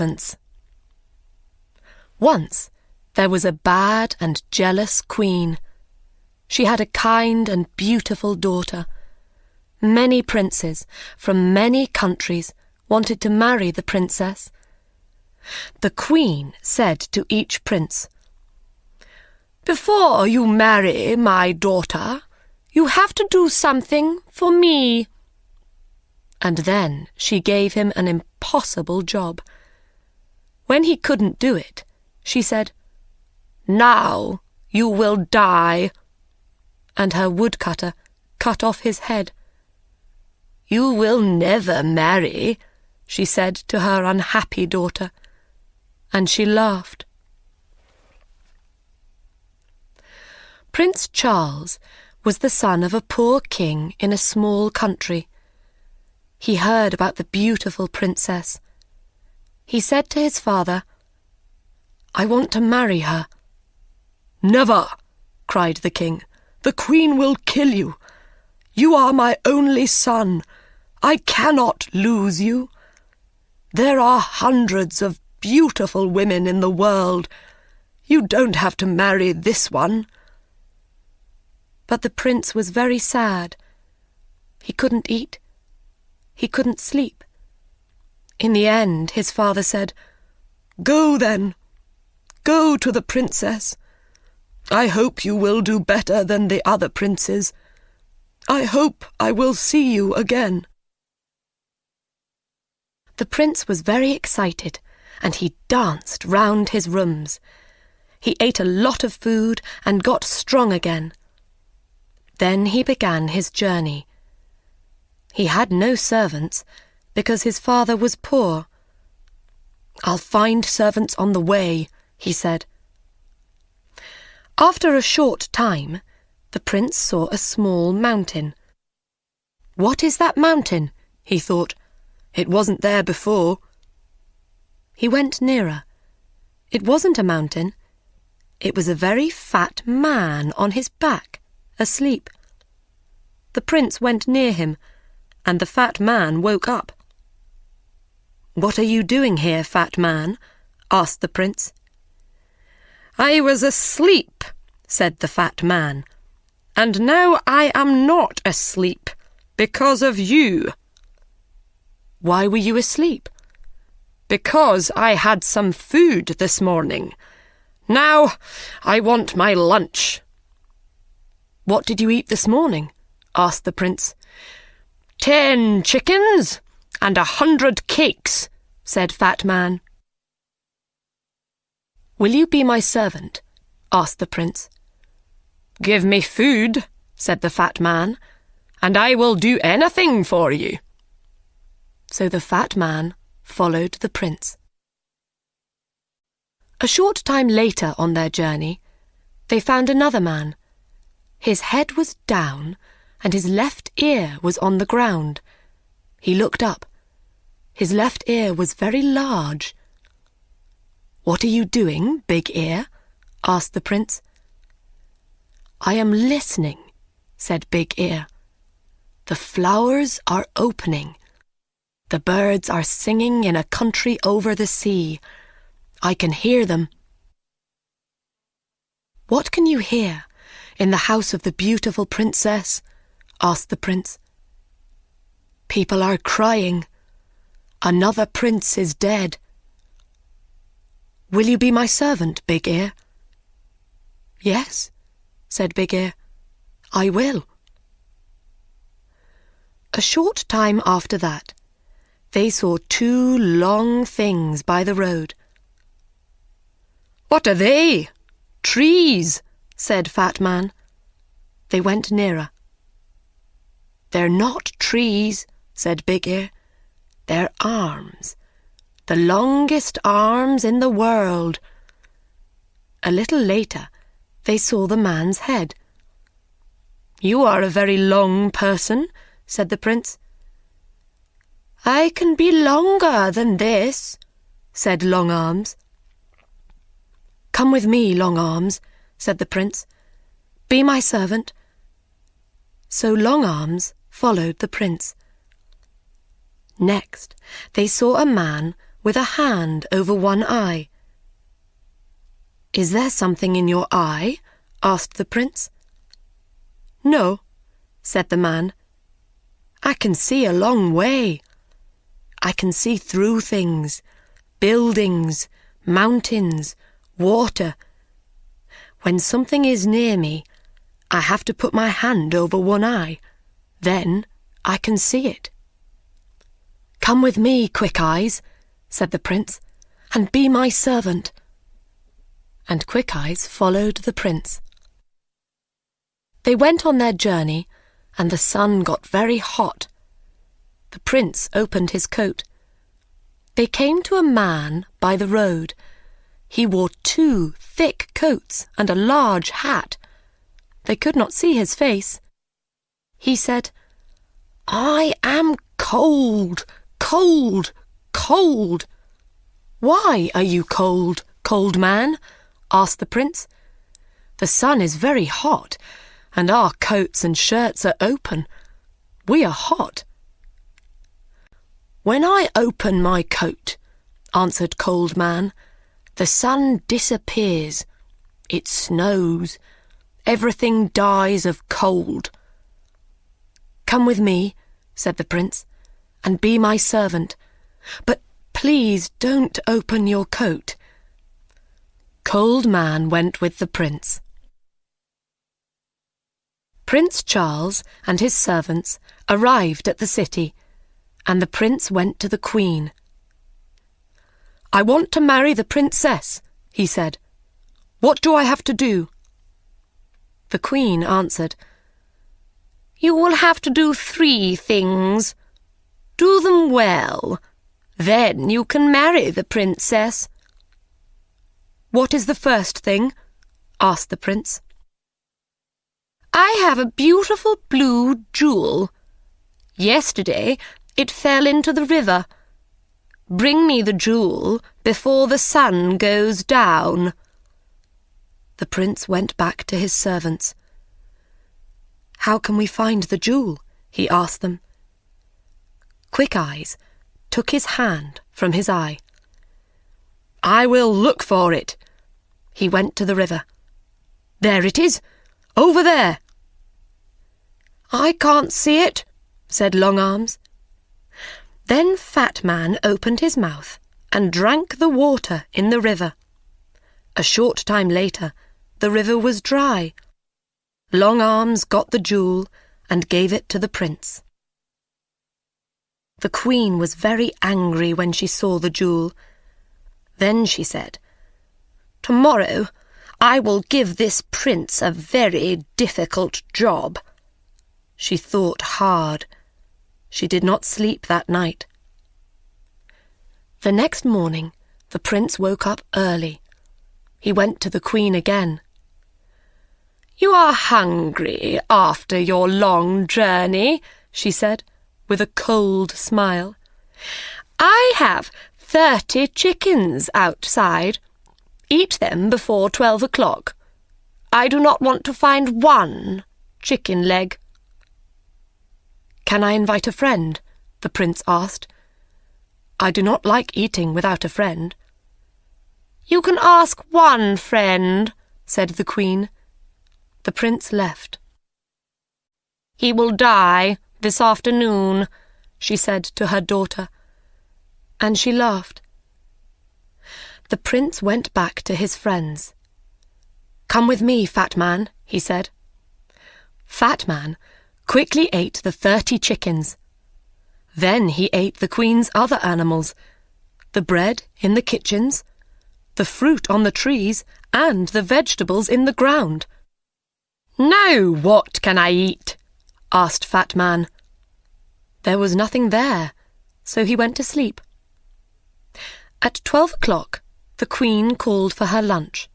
servants. Once there was a bad and jealous queen. She had a kind and beautiful daughter. Many princes from many countries wanted to marry the princess. The queen said to each prince, "Before you marry my daughter, you have to do something for me." And then she gave him an impossible job. When he couldn't do it, she said, "Now you will die." And her woodcutter cut off his head. "You will never marry," she said to her unhappy daughter, and she laughed. Prince Charles was the son of a poor king in a small country. He heard about the beautiful princess. He said to his father, "I want to marry her." "Never!" cried the king. "The queen will kill you. You are my only son. I cannot lose you. There are hundreds of beautiful women in the world. You don't have to marry this one." But the prince was very sad. He couldn't eat. He couldn't sleep. In the end, his father said, "Go then. Go to the princess. I hope you will do better than the other princes. I hope I will see you again." The prince was very excited, and he danced round his rooms. He ate a lot of food and got strong again. Then he began his journey. He had no servants because his father was poor. "I'll find servants on the way," he said. After a short time, the prince saw a small mountain. "What is that mountain?" he thought. "It wasn't there before." He went nearer. It wasn't a mountain. It was a very fat man on his back, asleep. The prince went near him, and the fat man woke up. "What are you doing here, fat man?" asked the prince. "I was asleep," said the fat man, "and now I am not asleep because of you." "Why were you asleep?" "Because I had some food this morning. Now I want my lunch." "What did you eat this morning?" asked the prince. 10 chickens and 100 cakes," said Fat Man. "Will you be my servant?" asked the prince. "Give me food," said the fat man, "and I will do anything for you." So the fat man followed the prince. A short time later on their journey, they found another man. His head was down, and his left ear was on the ground. He looked up. His left ear was very large. "What are you doing, Big Ear?" asked the prince. "I am listening," said Big Ear. "The flowers are opening. The birds are singing in a country over the sea. I can hear them." "What can you hear in the house of the beautiful princess?" asked the prince. "People are crying. Another prince is dead." "Will you be my servant, Big Ear?" "Yes," said Big Ear, "I will." A short time after that, they saw 2 long things by the road. "What are they?" "Trees," said Fat Man. They went nearer. "They're not trees," said Big Ear. "They're arms, the longest arms in the world." A little later, they saw the man's head. "You are a very long person," said the prince. "I can be longer than this," said Long Arms. "Come with me, Long Arms," said the prince. "Be my servant." So Long Arms followed the prince. Next, they saw a man with a hand over one eye. "Is there something in your eye?" asked the prince. "No," said the man. "I can see a long way. I can see through things, buildings, mountains, water. When something is near me, I have to put my hand over one eye. Then I can see it." "Come with me, Quick Eyes," said the prince, "and be my servant." And Quick Eyes followed the prince. They went on their journey, and the sun got very hot. The prince opened his coat. They came to a man by the road. He wore 2 thick coats and a large hat. They could not see his face. He said, "I am cold, cold, cold." "Why are you cold, cold man?" asked the prince. "The sun is very hot, and our coats and shirts are open. We are hot." "When I open my coat," answered Cold Man, "the sun disappears. It snows. Everything dies of cold." "Come with me," said the prince, "and be my servant. But please don't open your coat." Cold Man went with the prince. Prince Charles and his servants arrived at the city, and the prince went to the queen. "I want to marry the princess," he said. "What do I have to do?" The queen answered, "You will have to do 3 things. Do them well. Then you can marry the princess." "What is the first thing?" asked the prince. "I have a beautiful blue jewel. Yesterday it fell into the river. Bring me the jewel before the sun goes down." The prince went back to his servants. "How can we find the jewel?" he asked them. Quick Eyes took his hand from his eye. "I will look for it." He went to the river. "There it is, over there." "I can't see it," said Long Arms. Then Fat Man opened his mouth and drank the water in the river. A short time later, the river was dry. Long Arms got the jewel and gave it to the prince. The queen was very angry when she saw the jewel. Then she said, "Tomorrow I will give this prince a very difficult job." She thought hard. She did not sleep that night. The next morning, the prince woke up early. He went to the queen again. "You are hungry after your long journey," she said, with a cold smile. "I have 30 chickens outside. Eat them before 12 o'clock. I do not want to find 1 chicken leg." "Can I invite a friend?" the prince asked. "I do not like eating without a friend." "You can ask 1 friend," said the queen. The prince left. "He will die this afternoon," she said to her daughter, and she laughed. The prince went back to his friends. "Come with me, Fat Man," he said. Fat Man quickly ate the 30 chickens. Then he ate the queen's other animals, the bread in the kitchens, the fruit on the trees, and the vegetables in the ground. "Now what can I eat?" asked Fat Man. There was nothing there, so he went to sleep. At 12 o'clock, the queen called for her lunch.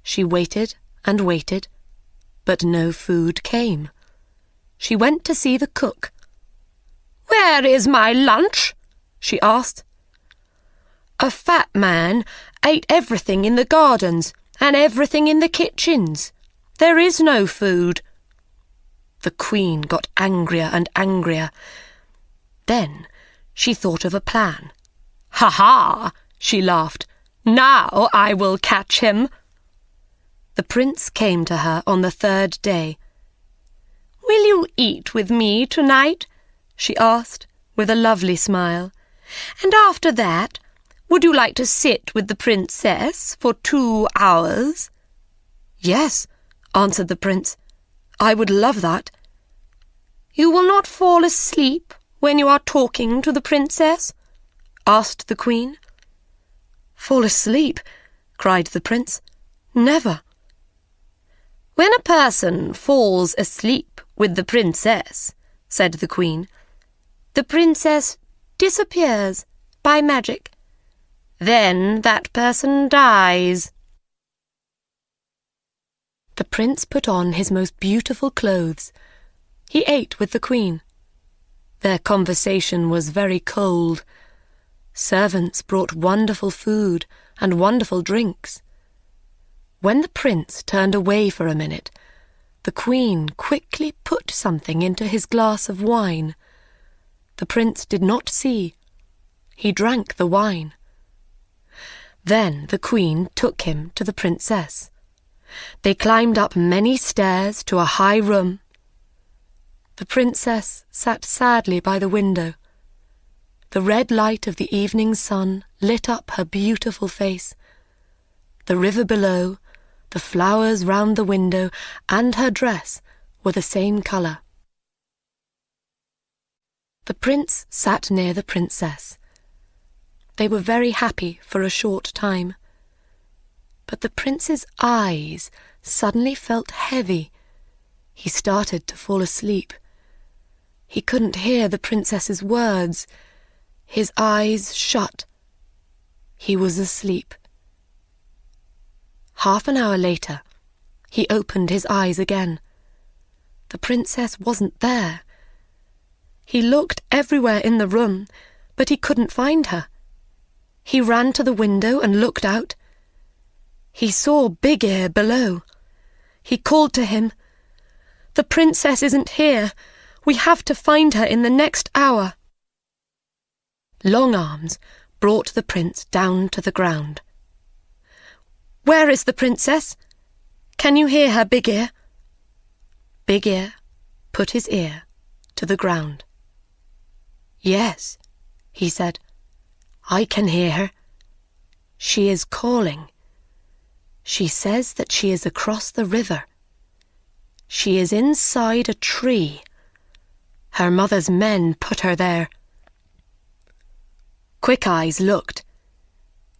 She waited and waited, but no food came. She went to see the cook. "Where is my lunch?" she asked. "A fat man ate everything in the gardens and everything in the kitchens. There is no food." The queen got angrier and angrier. Then she thought of a plan. "Ha ha!" she laughed. "Now I will catch him." The prince came to her on the third day. "Will you eat with me tonight?" she asked, with a lovely smile. "And after that, would you like to sit with the princess for 2 hours?" "Yes," answered the prince. "I would love that." "You will not fall asleep when you are talking to the princess?" asked the queen. "Fall asleep?" cried the prince. "Never." "When a person falls asleep with the princess," said the queen, "the princess disappears by magic. Then that person dies." The prince put on his most beautiful clothes. He ate with the queen. Their conversation was very cold. Servants brought wonderful food and wonderful drinks. When the prince turned away for a minute, the queen quickly put something into his glass of wine. The prince did not see. He drank the wine. Then the queen took him to the princess. They climbed up many stairs to a high room. The princess sat sadly by the window. The red light of the evening sun lit up her beautiful face. The river below, the flowers round the window, and her dress were the same colour. The prince sat near the princess. They were very happy for a short time. But the prince's eyes suddenly felt heavy. He started to fall asleep. He couldn't hear the princess's words. His eyes shut. He was asleep. Half an hour later, he opened his eyes again. The princess wasn't there. He looked everywhere in the room, but he couldn't find her. He ran to the window and looked out. He saw Big Ear below. He called to him, "The princess isn't here. We have to find her in the next hour." Long Arms brought the prince down to the ground. "Where is the princess? Can you hear her, Big Ear?" Big Ear put his ear to the ground. "Yes," he said, "I can hear her. She is calling. She says that she is across the river. She is inside a tree. Her mother's men put her there." Quick Eyes looked.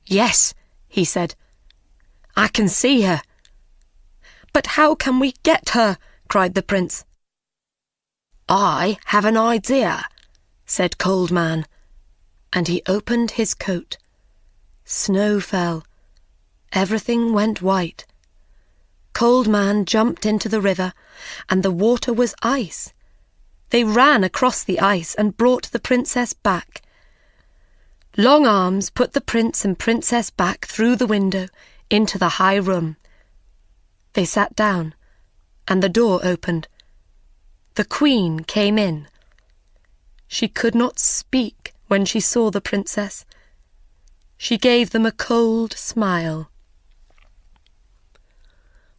"Yes," he said, "I can see her." "But how can we get her?" cried the prince. "I have an idea," said Cold Man, and he opened his coat. Snow fell. Everything went white. Cold Man jumped into the river, and the water was ice. They ran across the ice and brought the princess back. Long Arms put the prince and princess back through the window into the high room. They sat down, and the door opened. The queen came in. She could not speak when she saw the princess. She gave them a cold smile.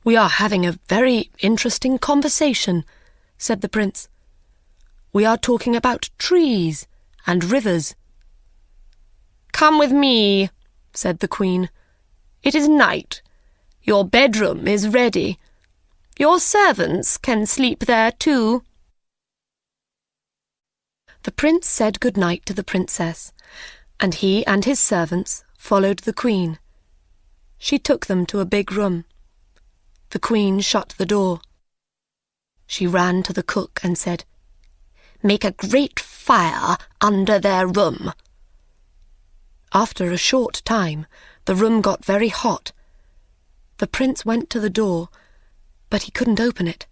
"We are having a very interesting conversation," said the prince. "We are talking about trees and rivers." "Come with me," said the queen. "It is night. Your bedroom is ready. Your servants can sleep there too." The prince said good night to the princess, and he and his servants followed the queen. She took them to a big room. The queen shut the door. She ran to the cook and said, "Make a great fire under their room." After a short time, the room got very hot. The prince went to the door, but he couldn't open it.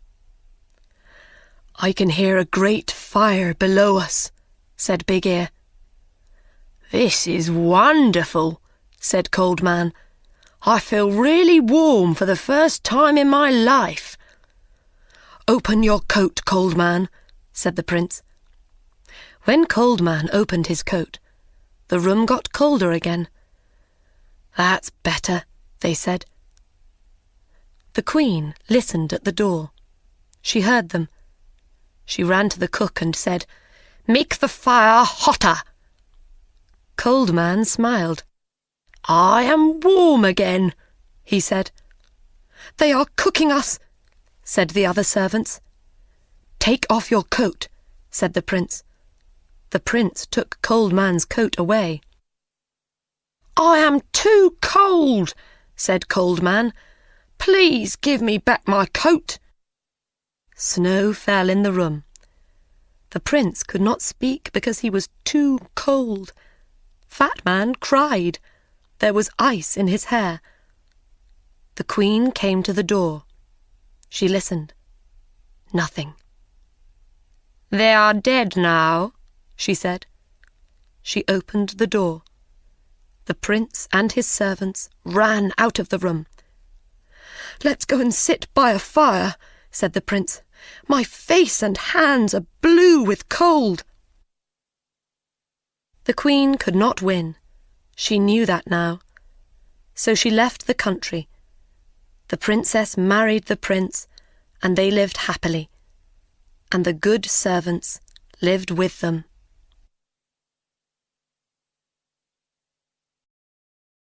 "I can hear a great fire below us," said Big Ear. "This is wonderful," said Cold Man. "I feel really warm for the first time in my life." "Open your coat, Cold Man," said the prince. When Cold Man opened his coat, the room got colder again. "That's better," they said. The Queen listened at the door. She heard them. She ran to the cook and said, "Make the fire hotter." Cold Man smiled. "I am warm again," he said. "They are cooking us," said the other servants. "Take off your coat," said the prince. The prince took Cold Man's coat away. "I am too cold," said Cold Man. "Please give me back my coat." Snow fell in the room. The prince could not speak because he was too cold. Fat Man cried. There was ice in his hair. The Queen came to the door. She listened. Nothing. "They are dead now," she said. She opened the door. The prince and his servants ran out of the room. "Let's go and sit by a fire," said the prince. "My face and hands are blue with cold." The Queen could not win. She knew that now. So she left the country. The princess married the prince, and they lived happily. And the good servants lived with them.